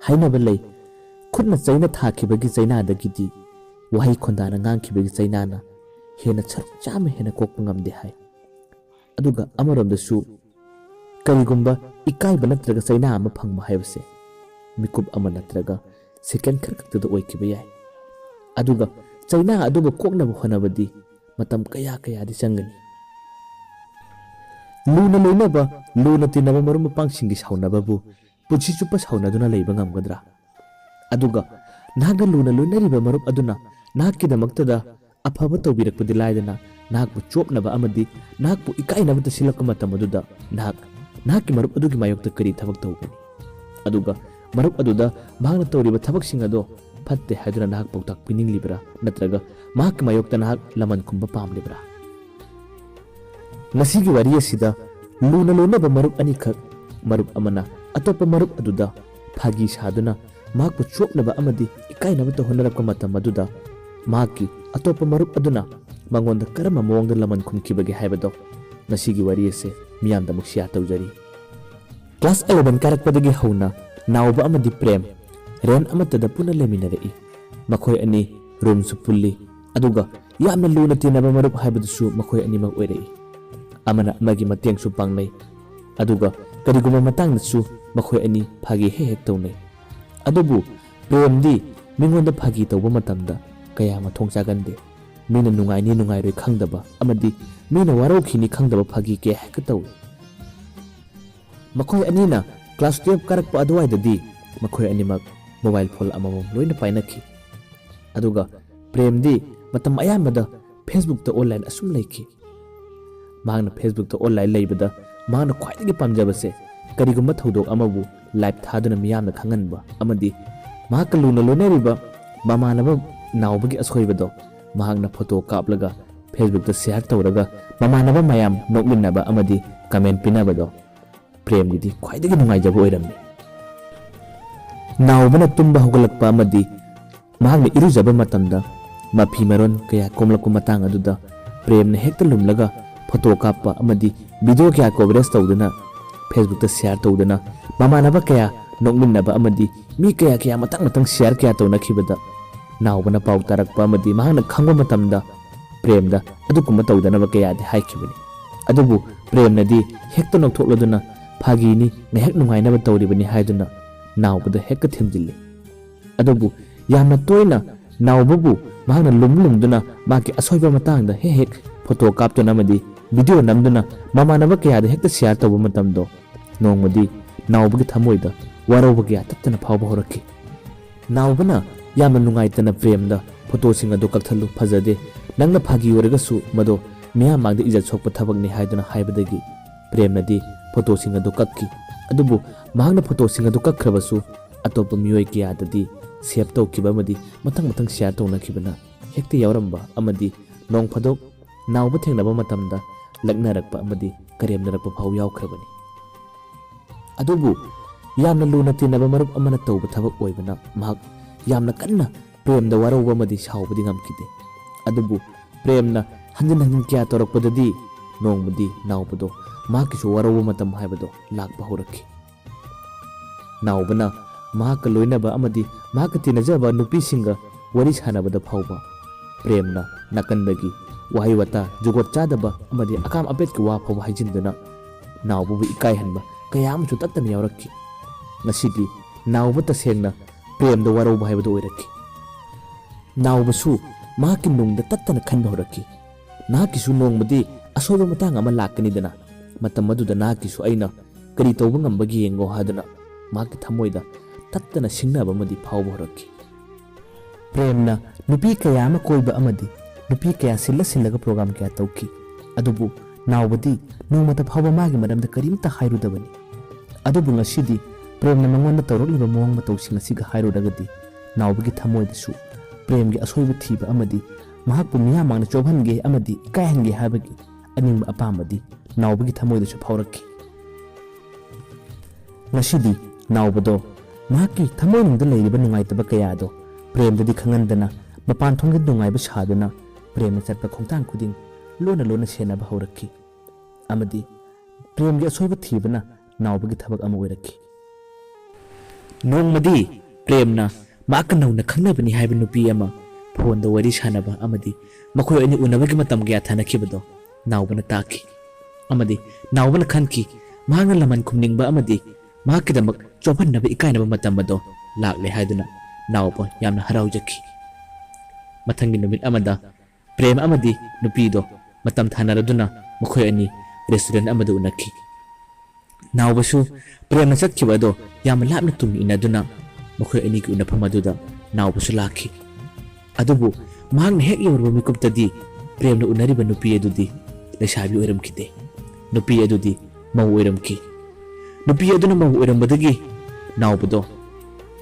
hainaba lei khutna chaina thakibagi chainadagidi wahi khondana ngangkibagi chainana hena chama hena kokpa ngamde hai aduga amaramdasu karigumba ikaiba natraga chaina ama phangma haibase mikub ama natraga second kharkaktada oikiba yai aduga chaina aduba koknaba honabadi matam kaya di changani luna loinaba luna tinaba marum pangsingi saunababu puchi chupa saunaduna leiba ngamgadra aduga naga luna loinariba marup aduna nahakkidamaktada afaba tawbirakpadi laidana nahakbu chopnaba amadi nahakbu ikainaba tasilakka matam aduda nahakki marup adugi mayokta kari thabak tawbani aduga marup aduda mahakna tawriba thabaksing ado fatte haiduna nahak pautak pininglibra natraga mahakki mayokta nahak laman kumba pamlibra ngasigi wari asida luna loinaba marup anikak marup amana atopa marup aduda phagi saduna mahakbu chopnaba amadi ikainaba tahonarapka matam aduda mahakki atopa marup aduna mangonda karama mawangda laman khumkibage haibado ngasigi wari ase miyamda mukshiya tawjari class 11 karakpadagi hauna nauba amadi prem ren amatada puna leminarei makhoi ani room su pulli aduga yamna luna tinaba marup haibadusu makhoi ani mak oirei amana amagi mateng su pangnai aduga kariguma matang nasu makhoi ani phagi hek tawnai adubu prem di mingonda phagi tawba matamda kaya ma thongcha gande mina nungai ni nungai roi khangdaba amadi mina warau khini khangdaba phagi ke hek taw makhoi ani na class 12 karakpa adwai dadi makhoi ani mak mobile phone amamom loina painakhi aduga prem di matam ayamada facebook ta online asum leiki mahangna facebook ta online leibada mahangna khwaidagi pamjabase karigumba thodok amabu live thaduna miyamna khanganba amadi mahak luna loinariba mamanaba naubagi asoibado mahangna photo kaplaga facebook ta share tawraga mamanaba mayam nokminaba amadi comment pinabado prem gidi khwaidagi nungaijaba oiramni naubana tumba hogalakpa amadi mahangna irujaba matamda mafi maron kaya komlakku matang aduda premna hekta lumlaga photo kappa amadi video kya coverage tawduna facebook ta share tawduna mamanaba kaya nokminaba amadi mi kaya matang share kya tawnakhibada naubana pau tarakpa amadi mahangna khangba matamda premda adukuma tawdanaba kaya di haikibani adubu premnadi hekta noktholoduna phagini ngehek nungainaba tawribani haiduna naubada hekka themjilli adubu yamna toina naubabu mahangna lumduna maki asoiba matangda hek photo kaptuna amadi video namduna mamanaba kaya da hekta share tawba matamdo nongmadi naubagi thamoida warauba kaya tattana phawba horakki naubana yamna nungaitana premda photo singa do kakthalu phajade nangna phagi oraga su mado miya magda ijat sokpa thabakni haiduna haibadagi premnadi photo singa do kakki adubu mahangna photo singa do kakkhrabasu atopa miyoi kaya dadi save tawkiba amadi matang share tawnakibana hekta yauramba amadi nong phadok nauba thengnaba matamda laknarakpa amadi karemnarakpa phau yaukhrabani adubu yamna luna tinaba marup amana tawba thabak oibana mahak yamna kanna premda warauba amadi saubadi ngamkide adubu premna hanjan kya torakpadadi nongmadi naubado makisu warauba matam haibado lakpa horakki naubana mahaka loinaba amadi mahaka tinajaba nupi singa wari sanabada phauba premna nakandagi wahi wata jugot chadaba amadi akam apet ki wa phauba haijinduna naubu ikai hanba kaya amchu tattana yaurakki ngasidi naubu tasengna premda warauba haibada oirakki naubasu mahaki nungda tattana khanba horakki nakisu nongmadi asoba matang ama lakani dana matam maduda nakisu aina kari tawba ngambagi yengo hadana mahaki thamoida tattana singnaba amadi phauba horakki premna nupi kaya ama koiba amadi nupi kaya sillaga program kaya tawki adubu naubadi nongmata phauba magi maramda karimta hairudabani adubu ngasidi premna mangonda tawrokliba mawang matawsing asiga hairudagadi naubagi thamoidasu premgi asoiba thiba amadi mahakpu miyamangna chobhange amadi ikaihange habagi aningba apamadi naubagi thamoidasu phaurakki ngasidi naubado mahaki thamoinungda leiriba nungaitaba kayado premdadi khangandana mapan thongge nungaiba saduna premna chatpa khongtang khuding lona senaba haurakki amadi premgi asoiba thibana naubagi thabak ama oirakki ꯅꯣꯡꯃꯗꯤ ꯄ꯭ꯔꯦꯝꯅ ꯃꯍꯥꯛꯀ ꯅꯧꯅ ꯈꯪꯅꯕꯅꯤ ꯍꯥꯏꯕ ꯅꯨꯄꯤ ꯑꯃ ꯐꯣꯟꯗ ꯋꯥꯔꯤ ꯁꯥꯟꯅꯕ ꯑꯃꯗꯤ ꯃꯈꯣꯏ ꯑꯅꯤ ꯎꯅꯕꯒꯤ ꯃꯇꯝ ꯀꯌꯥ ꯊꯥꯅꯈꯤꯕꯗꯣ ꯅꯥꯎꯕꯅ ꯇꯥꯈꯤ ꯑꯃꯗꯤ ꯅꯥꯎꯕꯅ ꯈꯟꯈꯤ ꯃꯍꯥꯛꯅ ꯂꯃꯟ ꯈꯨꯝꯅꯤꯡꯕ ꯑꯃꯗꯤ ꯃꯍꯥꯛꯀꯤꯗꯃꯛ ꯆꯣꯞꯍꯟꯅꯕ ꯏꯀꯥꯏꯅꯕ ꯃꯇꯝ ꯑꯗꯣ ꯂꯥꯛꯂꯦ ꯍꯥꯏꯗꯨꯅ ꯅꯥꯎꯕ ꯌꯥꯝꯅ ꯍꯔꯥꯎꯖꯈꯤ꯫ ꯃꯊꯪꯒꯤ ꯅꯨꯃꯤꯠ ꯑꯃꯗ ꯄ꯭ꯔꯦꯝ ꯑꯃꯗꯤ ꯅꯨꯄꯤꯗꯣ ꯃꯇꯝ ꯊꯥꯅꯔꯗꯨꯅ ꯃꯈꯣꯏ ꯑꯅꯤ ꯔꯦꯁꯇꯨꯔꯦꯟꯠ ꯑꯃꯗ ꯎꯅꯈꯤ꯫ ꯅꯥꯎꯕꯁꯨ ꯄ꯭ꯔꯦꯝꯅ ꯆꯠꯈꯤꯕ ꯑꯗꯣ ꯌꯥꯝꯅ ꯂꯥꯞꯅ ꯇꯨꯡ ꯏꯟꯅꯗꯨꯅ ꯃꯈꯣꯏ ꯑꯅꯤꯒꯤ ꯎꯅꯐꯝ ꯑꯗꯨꯗ ꯅꯥꯎꯕꯁꯨ ꯂꯥꯛꯈꯤ꯫ ꯑꯗꯨꯕꯨ ꯃꯍꯥꯛꯅ ꯍꯦꯛ ꯌꯧꯔꯕ ꯃꯤꯀꯨꯞꯇꯗꯤ ꯄ꯭ꯔꯦꯝꯅ ꯎꯅꯔꯤꯕ ꯅꯨꯄꯤ ꯑꯗꯨꯗꯤ ꯂꯩꯁꯥꯕꯤ ꯑꯣꯏꯔꯝꯈꯤꯗꯦ꯫ ꯅꯨꯄꯤ ꯑꯗꯨꯗꯤ ꯃꯧ ꯑꯣꯏꯔꯝꯈꯤ꯫ ꯅꯨꯄꯤ ꯑꯗꯨꯅ ꯃꯧ ꯑꯣꯏꯔꯝꯕꯗꯒꯤ ꯅꯥꯎꯕꯗꯣ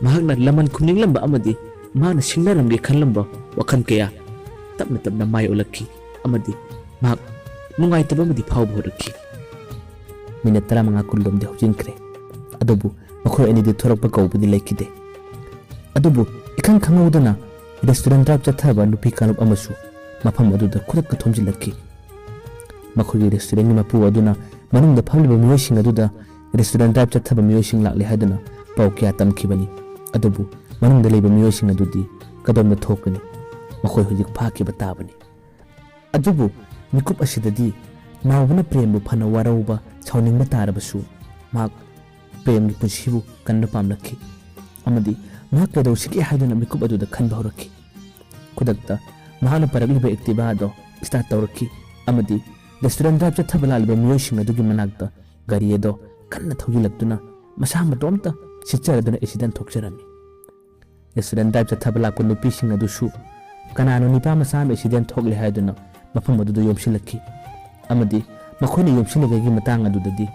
ꯃꯍꯥꯛꯅ ꯂꯃꯟ ꯈꯨꯝꯅꯤꯡꯂꯝꯕ ꯑꯃꯗꯤ ꯃꯍꯥꯛꯅ ꯁꯤꯡꯅꯔꯝꯒꯦ ꯈꯜꯂꯝꯕ ꯋꯥꯈꯜ ꯀꯌꯥ ꯇꯞꯅ ꯇꯞꯅ ꯃꯥꯏ ꯑꯣꯜꯂꯛꯈꯤ ꯑꯃꯗꯤ ꯃꯍꯥꯛ ꯅꯨꯡꯉꯥꯏꯇꯕ ꯑꯃꯗꯤ ꯐꯥꯎꯕ ꯍꯧꯔꯛꯈꯤ꯫ ꯃꯤꯅꯠ 15 ꯀꯨꯟꯂꯣꯝꯗꯤ ꯍꯧꯖꯤꯟꯈ꯭ꯔꯦ ꯑꯗꯨꯕꯨ ꯃꯈꯣꯏ ꯑꯅꯤꯗꯤ ꯊꯣꯔꯛꯄ ꯀꯧꯕꯗꯤ ꯂꯩꯈꯤꯗꯦ꯫ ꯑꯗꯨꯕꯨ ꯏꯈꯪ ꯈꯪꯍꯧꯗꯅ ꯔꯦꯁꯇꯨꯔꯦꯟꯠ ꯗ꯭ꯔꯥꯏꯚ ꯆꯠꯊꯕ ꯅꯨꯄꯤ ꯀꯥꯡꯂꯨꯞ ꯑꯃꯁꯨ ꯃꯐꯝ ꯑꯗꯨꯗ ꯈꯨꯗꯛꯇ ꯊꯣꯝꯖꯤꯜꯂꯛꯈꯤ꯫ ꯃꯈꯣꯏꯒꯤ ꯔꯦꯁꯇꯨꯔꯦꯟꯠꯒꯤ ꯃꯄꯨ ꯑꯗꯨꯅ ꯃꯅꯨꯡꯗ ꯐꯝꯂꯤꯕ ꯃꯤꯑꯣꯏꯁꯤꯡ ꯑꯗꯨꯗ ꯔꯦꯁꯇꯨꯔꯦꯟꯠ ꯗ꯭ꯔꯥꯏꯚ ꯆꯠꯊꯕ ꯃꯤꯑꯣꯏꯁꯤꯡ ꯂꯥꯛꯂꯦ ꯍꯥꯏꯗꯨꯅ ꯄꯥꯎ ꯀꯌꯥ ꯇꯝꯈꯤꯕꯅꯤ꯫ ꯑꯗꯨꯕꯨ ꯃꯅꯨꯡꯗ ꯂꯩꯕ ꯃꯤꯑꯣꯏꯁꯤꯡ ꯑꯗꯨꯗꯤ ꯀꯗꯣꯝꯗ ꯊꯣꯛꯀꯅꯤ? ꯃꯈꯣꯏ ꯍꯧꯖꯤꯛ ꯐꯥꯈꯤꯕ ꯇꯥꯕꯅꯤ꯫ ꯑꯗꯨꯕꯨ ꯃꯤꯀꯨꯞ ꯑꯁꯤꯗꯗꯤ ꯅꯥꯎꯕꯅ ꯄ꯭ꯔꯦꯝꯕꯨ ꯐꯅ ꯋꯥꯔꯧꯕ ꯁꯥꯎꯅꯤꯡꯕ ꯇꯥꯔꯕꯁꯨ ꯃꯍꯥꯛ ꯄ꯭ꯔꯦꯝꯒꯤ ꯄꯨꯟꯁꯤꯕꯨ ꯀꯟꯕ ꯄꯥꯝꯂꯛꯈꯤ ꯑꯃꯗꯤ ꯃꯍꯥꯛ ꯀꯩꯗꯧꯁꯤꯒꯦ ꯍꯥꯏꯗꯨꯅ ꯃꯤꯀꯨꯞ ꯑꯗꯨꯗ ꯈꯟꯕ ꯍꯧꯔꯛꯈꯤ꯫ ꯈꯨꯗꯛꯇ ꯃꯍꯥꯛꯅ ꯄꯔꯛꯂꯤꯕ ꯑꯦꯛꯇꯤꯚꯥ ꯑꯗꯣ ꯁ꯭ꯇꯥꯔꯠ ꯇꯧꯔꯛꯈꯤ ꯑꯃꯗꯤ ꯔꯦꯁꯇꯨꯔꯦꯟꯠ ꯗ꯭ꯔꯥꯏꯚ ꯆꯠꯊꯕ ꯂꯥꯛꯂꯤꯕ ꯃꯤꯑꯣꯏꯁꯤꯡ ꯑꯗꯨꯒꯤ ꯃꯅꯥꯛꯇ ꯒꯥꯔꯤ ꯑꯗꯣ ꯀꯟꯅ ꯊꯧꯖꯤꯜꯂꯛꯇꯨꯅ ꯃꯁꯥ ꯃꯇꯣꯝꯇ ꯁꯤꯠꯆꯔꯗꯨꯅ ꯑꯦꯛꯁꯤꯗꯦꯟꯠ ꯊꯣꯛꯆꯔꯝꯃꯤ꯫ ꯔꯦꯁꯇꯨꯔꯦꯟꯠ ꯗ꯭ꯔꯥꯏꯚ ꯆꯠꯊꯕ ꯂꯥꯛꯄ ꯅꯨꯄꯤꯁꯤꯡ ꯑꯗꯨꯁꯨ ꯀꯅꯥꯅꯣ ꯅꯤꯄꯥ ꯃꯆꯥ ꯑꯃ ꯑꯦꯛꯁꯤꯗꯦꯟꯠ ꯊꯣꯛꯂꯦ ꯍꯥꯏꯗꯨꯅ ꯃꯐꯝ ꯑꯗꯨꯗ ꯌꯣꯝꯁꯤꯜꯂꯛꯈꯤ ꯑꯃꯗꯤ ꯃꯈꯣꯏꯅ ꯌꯣꯝꯁꯤꯜꯂꯤꯉꯩꯒꯤ ꯃꯇꯥꯡ ꯑꯗꯨꯗꯗꯤ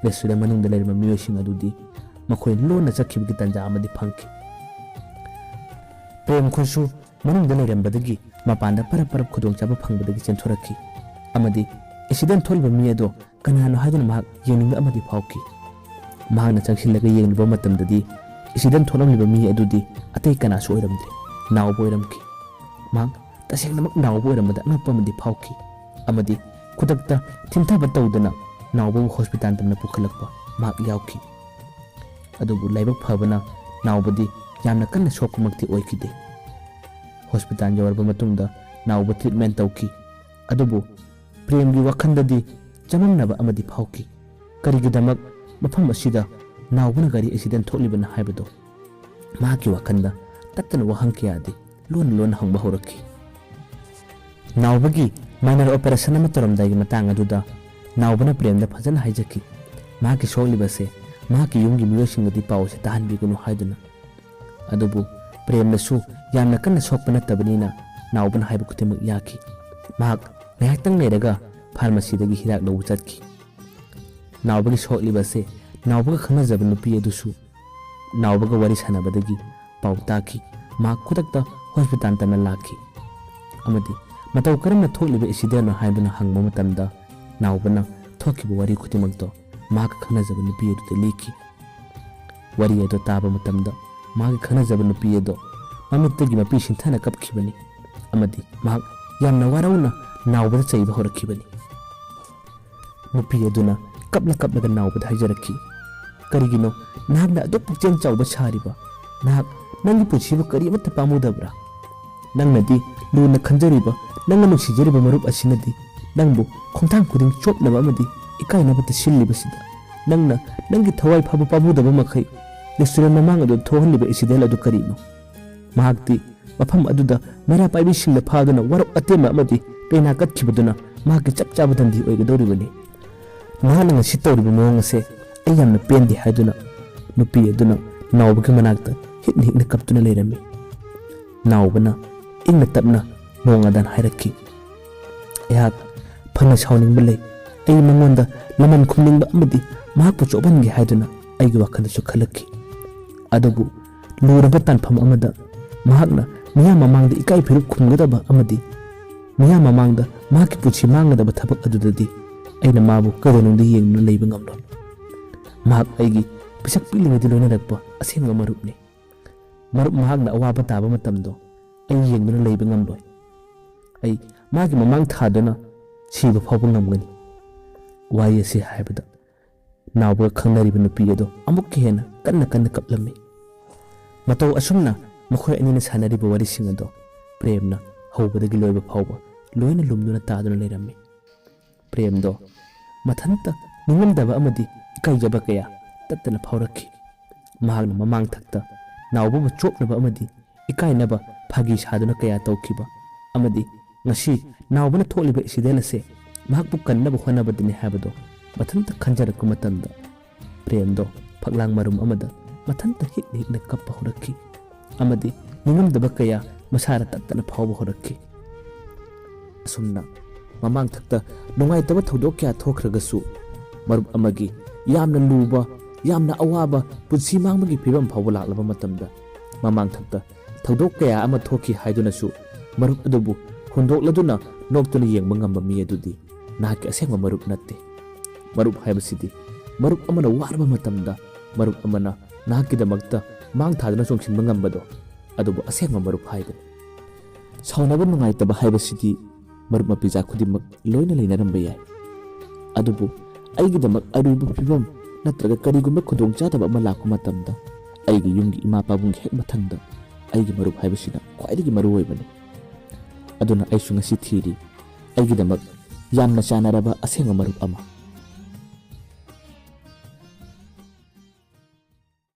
ꯔꯦꯁꯇꯨꯔꯦꯟꯠ ꯃꯅꯨꯡꯗ ꯂꯩꯔꯤꯕ ꯃꯤꯑꯣꯏꯁꯤꯡ ꯑꯗꯨꯗꯤ ꯃꯈꯣꯏ ꯂꯣꯟꯅ ꯆꯠꯈꯤꯕꯒꯤ ꯇꯥꯟꯖꯥ ꯑꯃꯗꯤ ꯐꯪꯈꯤ꯫ ꯄ꯭ꯔꯦꯝ ꯈꯣꯏꯁꯨ ꯃꯅꯨꯡꯗ ꯂꯩꯔꯝꯕꯗꯒꯤ ꯃꯄꯥꯟꯗ ꯄꯔꯞ ꯈꯨꯗꯣꯡꯆꯥꯕ ꯐꯪꯕꯗꯒꯤ ꯆꯦꯟꯊꯣꯔꯛꯈꯤ ꯑꯃꯗꯤ ꯑꯦꯛꯁꯤꯗꯦꯟꯠ ꯊꯣꯛꯂꯤꯕ ꯃꯤ ꯑꯗꯣ ꯀꯅꯥꯅꯣ ꯍꯥꯏꯗꯨꯅ ꯃꯍꯥꯛ ꯌꯦꯡꯅꯤꯡꯕ ꯑꯃꯗꯤ ꯐꯥꯎꯈꯤ꯫ ꯃꯍꯥꯛꯅ ꯆꯪꯁꯤꯜꯂꯒ ꯌꯦꯡꯂꯨꯕ ꯃꯇꯝꯗꯗꯤ ꯑꯦꯛꯁꯤꯗꯦꯟꯠ ꯊꯣꯛꯂꯝꯂꯤꯕ ꯃꯤ ꯑꯗꯨꯗꯤ ꯑꯇꯩ ꯀꯅꯥꯁꯨ ꯑꯣꯏꯔꯝꯗ꯭ꯔꯦ, ꯅꯥꯎꯕ ꯑꯣꯏꯔꯝꯈꯤ꯫ ꯃꯍꯥꯛ ꯇꯁꯦꯡꯅꯃꯛ ꯅꯥꯎꯕ ꯑꯣꯏꯔꯝꯕꯗ ꯑꯉꯛꯄ ꯑꯃꯗꯤ ꯐꯥꯎꯈꯤ ꯑꯃꯗꯤ ꯈꯨꯗꯛꯇ ꯊꯤꯟꯊꯕ ꯇꯧꯗꯨꯅ ꯅꯥꯎꯕꯕꯨ ꯍꯣꯁꯄꯤꯇꯥꯜ ꯇꯝꯅ ꯄꯨꯈꯠꯂꯛꯄ ꯃꯍꯥꯛ ꯌꯥꯎꯈꯤ꯫ ꯑꯗꯨꯕꯨ ꯂꯥꯏꯕꯛ ꯐꯕꯅ ꯅꯥꯎꯕꯗꯤ ꯌꯥꯝꯅ ꯀꯟꯅ ꯁꯣꯛꯄꯃꯛꯇꯤ ꯑꯣꯏꯈꯤꯗꯦ꯫ ꯍꯣꯁꯄꯤꯇꯥꯜ ꯌꯧꯔꯕ ꯃꯇꯨꯡꯗ ꯅꯥꯎꯕ ꯇ꯭ꯔꯤꯠꯃꯦꯟꯠ ꯇꯧꯈꯤ ꯑꯗꯨꯕꯨ ꯄ꯭ꯔꯦꯝꯒꯤ ꯋꯥꯈꯜꯗꯗꯤ ꯆꯃꯝꯅꯕ ꯑꯃꯗꯤ ꯐꯥꯎꯈꯤ꯫ ꯀꯔꯤꯒꯤꯗꯃꯛ ꯃꯐꯝ ꯑꯁꯤꯗ ꯅꯥꯎꯕꯅ ꯒꯥꯔꯤ ꯑꯦꯛꯁꯤꯗꯦꯟꯠ ꯊꯣꯛꯂꯤꯕꯅ ꯍꯥꯏꯕꯗꯣ ꯃꯍꯥꯛꯀꯤ ꯋꯥꯈꯜꯗ ꯇꯠꯇꯅ ꯋꯥꯍꯪ ꯀꯌꯥꯗꯤ ꯂꯣꯟꯅ ꯍꯪꯕ ꯍꯧꯔꯛꯈꯤ꯫ ꯅꯥꯎꯕꯒꯤ ꯃꯥꯏꯅꯔ ꯑꯣꯄꯔꯦꯁꯟ ꯑꯃ ꯇꯧꯔꯝꯗꯥꯏꯒꯤ ꯃꯇꯥꯡ ꯑꯗꯨꯗ ꯅꯥꯎꯕꯅ ꯄ꯭ꯔꯦꯝꯗ ꯐꯖꯅ ꯍꯥꯏꯖꯈꯤ ꯃꯍꯥꯛꯀꯤ ꯁꯣꯛꯂꯤꯕꯁꯦ ꯃꯍꯥꯛꯀꯤ ꯌꯨꯝꯒꯤ ꯃꯤꯑꯣꯏꯁꯤꯡꯒꯗꯤ ꯄꯥꯎ ꯑꯁꯤ ꯇꯥꯍꯟꯕꯤꯒꯅꯨ ꯍꯥꯏꯗꯨꯅ꯫ ꯑꯗꯨꯕꯨ ꯄ꯭ꯔꯦꯝꯅꯁꯨ ꯌꯥꯝꯅ ꯀꯟꯅ ꯁꯣꯛꯄ ꯅꯠꯇꯕꯅꯤꯅ ꯅꯥꯎꯕꯅ ꯍꯥꯏꯕ ꯈꯨꯗꯤꯡꯃꯛ ꯌꯥꯈꯤ꯫ ꯃꯍꯥꯛ ꯉꯥꯏꯍꯥꯛꯇꯪ ꯂꯩꯔꯒ ꯐꯥꯔꯃꯥꯁꯤꯗꯒꯤ ꯍꯤꯗꯥꯛ ꯂꯧꯕ ꯆꯠꯈꯤ꯫ ꯅꯥꯎꯕꯒꯤ ꯁꯣꯛꯂꯤꯕꯁꯦ ꯅꯥꯎꯕꯒ ꯈꯪꯅꯖꯕ ꯅꯨꯄꯤ ꯑꯗꯨꯁꯨ ꯅꯥꯎꯕꯒ ꯋꯥꯔꯤ ꯁꯥꯟꯅꯕꯗꯒꯤ ꯄꯥꯎ ꯇꯥꯈꯤ꯫ ꯃꯍꯥꯛ ꯈꯨꯗꯛꯇ ꯍꯣꯁꯄꯤꯇꯥꯜ ꯇꯝꯅ ꯂꯥꯛꯈꯤ ꯑꯃꯗꯤ ꯃꯇꯧ ꯀꯔꯝꯅ ꯊꯣꯛꯂꯤꯕ ꯑꯦꯛꯁꯤꯗꯦꯟꯠꯅꯣ ꯍꯥꯏꯗꯨꯅ ꯍꯪꯕ ꯃꯇꯝꯗ ꯅꯥꯎꯕꯅ ꯊꯣꯛꯈꯤꯕ ꯋꯥꯔꯤ ꯈꯨꯗꯤꯡꯃꯛꯇꯣ ꯃꯍꯥꯛꯀ ꯈꯪꯅꯖꯕ ꯅꯨꯄꯤ ꯑꯗꯨꯗ ꯂꯤꯈꯤ꯫ ꯋꯥꯔꯤ ꯑꯗꯨ ꯇꯥꯕ ꯃꯇꯝꯗ ꯃꯍꯥꯛꯀꯤ ꯈꯪꯅꯖꯕ ꯅꯨꯄꯤ ꯑꯗꯣ ꯃꯃꯤꯠꯇꯒꯤ ꯃꯄꯤ ꯁꯤꯟꯊꯅ ꯀꯞꯈꯤꯕꯅꯤ ꯑꯃꯗꯤ ꯃꯍꯥꯛ ꯌꯥꯝꯅ ꯋꯥꯔꯧꯅ ꯅꯥꯎꯕꯗ ꯆꯩꯕ ꯍꯧꯔꯛꯈꯤꯕꯅꯤ꯫ ꯅꯨꯄꯤ ꯑꯗꯨꯅ ꯀꯞꯂꯒ ꯅꯥꯎꯕꯗ ꯍꯥꯏꯖꯔꯛꯈꯤ, ꯀꯔꯤꯒꯤꯅꯣ ꯅꯍꯥꯛꯅ ꯑꯗꯨꯛ ꯄꯨꯛꯆꯦꯜ ꯆꯥꯎꯕ ꯁꯥꯔꯤꯕ? ꯅꯍꯥꯛ ꯅꯪꯒꯤ ꯄꯨꯟꯁꯤꯕꯨ ꯀꯔꯤꯃꯠꯇ ꯄꯥꯝꯃꯨꯗꯕ꯭ꯔꯥ? ꯅꯪꯅꯗꯤ ꯂꯨꯅ ꯈꯟꯖꯔꯤꯕ ꯅꯪꯅ ꯅꯨꯡꯁꯤꯖꯔꯤꯕ ꯃꯔꯨꯞ ꯑꯁꯤꯅꯗꯤ ꯅꯪꯕꯨ ꯈꯣꯡꯊꯥꯡ ꯈꯨꯗꯤꯡ ꯆꯣꯞꯅꯕ ꯑꯃꯗꯤ ꯏꯀꯥꯏꯅꯕꯇ ꯁꯤꯜꯂꯤꯕꯁꯤꯗ ꯅꯪꯅ ꯅꯪꯒꯤ ꯊꯋꯥꯏ ꯐꯥꯎꯕ ꯄꯥꯝꯃꯨꯗꯕ ꯃꯈꯩ ꯔꯦꯁꯇꯨꯔꯦꯟꯠ ꯃꯃꯥꯡ ꯑꯗꯨꯗ ꯊꯣꯛꯍꯜꯂꯤꯕ ꯑꯦꯛꯁꯤꯗꯦꯟꯠ ꯑꯗꯨ ꯀꯔꯤꯅꯣ? ꯃꯍꯥꯛꯇꯤ ꯃꯐꯝ ꯑꯗꯨꯗ ꯃꯩꯔꯥ ꯄꯥꯏꯕꯤꯁꯤꯡꯅ ꯐꯥꯗꯨꯅ ꯋꯥꯔꯧ ꯑꯇꯦꯝꯕ ꯑꯃꯗꯤ ꯄꯦꯅꯥ ꯀꯠꯈꯤꯕꯗꯨꯅ ꯃꯍꯥꯛꯀꯤ ꯆꯞ ꯆꯥꯕ ꯗꯟꯗꯤ ꯑꯣꯏꯒꯗꯧꯔꯤꯕꯅꯤ꯫ ꯅꯍꯥꯛꯅ ꯉꯁꯤ ꯇꯧꯔꯤꯕ ꯃꯑꯣꯡ ꯑꯁꯦ ꯑꯩ ꯌꯥꯝꯅ ꯄꯦꯟꯗꯦ ꯍꯥꯏꯗꯨꯅ ꯅꯨꯄꯤ ꯑꯗꯨꯅ ꯅꯥꯎꯕꯒꯤ ꯃꯅꯥꯛꯇ ꯍꯤꯛꯅ ꯀꯞꯇꯨꯅ ꯂꯩꯔꯝꯃꯤ꯫ ꯅꯥꯎꯕꯅ ꯏꯪꯅ ꯇꯞꯅ ꯅꯣꯡꯉꯥꯟꯗꯥꯟ ꯍꯥꯏꯔꯛꯈꯤ, ꯑꯩꯍꯥꯛ ꯐꯅ ꯁꯥꯎꯅꯤꯡꯕ ꯂꯩ꯫ ꯑꯩ ꯃꯉꯣꯟꯗ ꯂꯃꯟ ꯈꯨꯝꯅꯤꯡꯕ ꯑꯃꯗꯤ ꯃꯍꯥꯛꯄꯨ ꯆꯣꯞꯍꯟꯒꯦ ꯍꯥꯏꯗꯨꯅ ꯑꯩꯒꯤ ꯋꯥꯈꯜꯗꯁꯨ ꯈꯜꯂꯛꯈꯤ꯫ ꯑꯗꯨꯕꯨ ꯂꯨꯔꯕ ꯇꯥꯟꯐꯝ ꯑꯃꯗ ꯃꯍꯥꯛꯅ ꯃꯤꯌꯥꯝ ꯃꯃꯥꯡꯗ ꯏꯀꯥꯏ ꯐꯤꯔꯨꯛ ꯈꯨꯝꯒꯗꯕ ꯑꯃꯗꯤ ꯃꯤꯌꯥꯝ ꯃꯃꯥꯡꯗ ꯃꯍꯥꯛꯀꯤ ꯄꯨꯟꯁꯤ ꯃꯥꯡꯒꯗꯕ ꯊꯕꯛ ꯑꯗꯨꯗꯗꯤ ꯑꯩꯅ ꯃꯥꯕꯨ ꯀꯩꯗꯧꯅꯨꯡꯗ ꯌꯦꯡꯗꯨꯅ ꯂꯩꯕ ꯉꯝꯂꯣꯏ꯫ ꯃꯍꯥꯛ ꯑꯩꯒꯤ ꯄꯤꯁꯛ ꯄꯤꯛꯂꯤꯉꯩꯗ ꯂꯣꯏꯅꯔꯛꯄ ꯑꯁꯦꯡꯕ ꯃꯔꯨꯞꯅꯤ꯫ ꯃꯍꯥꯛꯅ ꯑꯋꯥꯕ ꯇꯥꯕ ꯃꯇꯝꯗꯣ ꯑꯩ ꯌꯦꯡꯗꯨꯅ ꯂꯩꯕ ꯉꯝꯂꯣꯏ꯫ ꯑꯩ ꯃꯥꯒꯤ ꯃꯃꯥꯡ ꯊꯥꯗꯨꯅ ꯁꯤꯕ ꯐꯥꯎꯕ ꯉꯝꯒꯅꯤ꯫ ꯋꯥꯔꯤ ꯑꯁꯤ ꯍꯥꯏꯕꯗ ꯅꯥꯎꯕꯒ ꯈꯪꯅꯔꯤꯕ ꯅꯨꯄꯤ ꯑꯗꯣ ꯑꯃꯨꯛꯀ ꯍꯦꯟꯅ ꯀꯟꯅ ꯀꯞꯂꯝꯃꯤ꯫ Matau asumna makhoi anina sanariba warising ado premna hawbadagi loiba phawba loina lumduna taduna leirami. Prem do mathanta ningamdaba amadi ikaijaba kaya tattana phawrakhi. Mahagna mamang thakta nawbaba chopnaba amadi ikainaba phagi saduna kaya tawkhiba amadi ngasi nawbana tholiba isidela se mahakpu kannaba honabadini habado mathanta khanjarakku matanda prem do phaglang marum amada mathanta hikna kappa horakhi amadi ningamdaba kaya masara tattana phawba horakhi. Asumna mamang thakta nungaitaba thodok kya thokragasu marup amagi yamna luba yamna awaba punsi mangmagi phibam phawba laklaba matamda mamang thakta thodok kaya ama thoki haidunasu marup adubu hundokladuna noktuna yengba ngamba mi adudi nahaki asengba marup natte. Marup haibasidi marup amana warba matamda marup amana nahakkidamakta mang thaduna chongsinba ngambado adubu asengba marup haibani. Saunaba nungaitaba haibasidi marup mapija khudimak loina leinaramba yai adubu aigidamak aruba phibam natraga karigumba khudongchadaba ama lakpa matamda aigi yumgi ima pabung hek mathangda aigi marup haibasina khwaidagi maru oibani. Aduna aisu ngasi thiri aigidamak yamna chanaraba asenga marup ama.